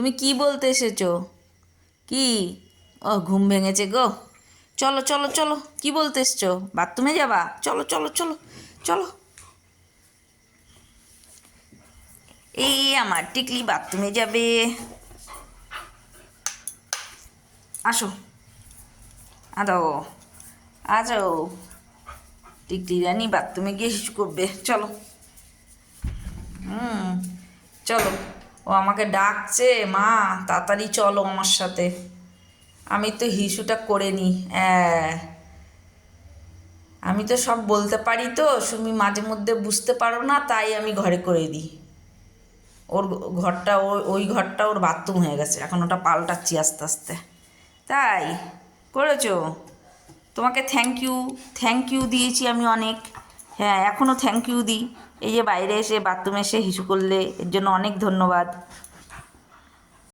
তুমি কি বলতে এসেছো? কি? ও ঘুম ভেঙেছে গো। চলো চলো চলো, কি বলতে এসছো? বাথরুমে যাবা? চলো চলো চলো চলো। এই আমার টিকলি বাথরুমে যাবে। আসো, আদো, আজো। টিকলি রানী বাথরুমে গিয়ে হিসু করবে, চলো। হুম, চলো। ও আমাকে ডাকছে, মা তাড়াতাড়ি চলো আমার সাথে। আমি তো হিসুটা করে নিই। হ্যাঁ, আমি তো সব বলতে পারি, তো তুমি মাঝে মধ্যে বুঝতে পারো না, তাই আমি ঘরে করে দিই। ওর ঘরটা, ওই ঘরটা ওর বাথরুম হয়ে গেছে, এখন ওটা পাল্টাচ্ছি আস্তে আস্তে। তাই করেছো? তোমাকে থ্যাংক ইউ, থ্যাংক ইউ দিয়েছি আমি অনেক। হ্যাঁ, এখনও থ্যাংক ইউ দিই। এই যে বাইরে এসে বাথরুমে এসে হিসু করলে, এর জন্য অনেক ধন্যবাদ।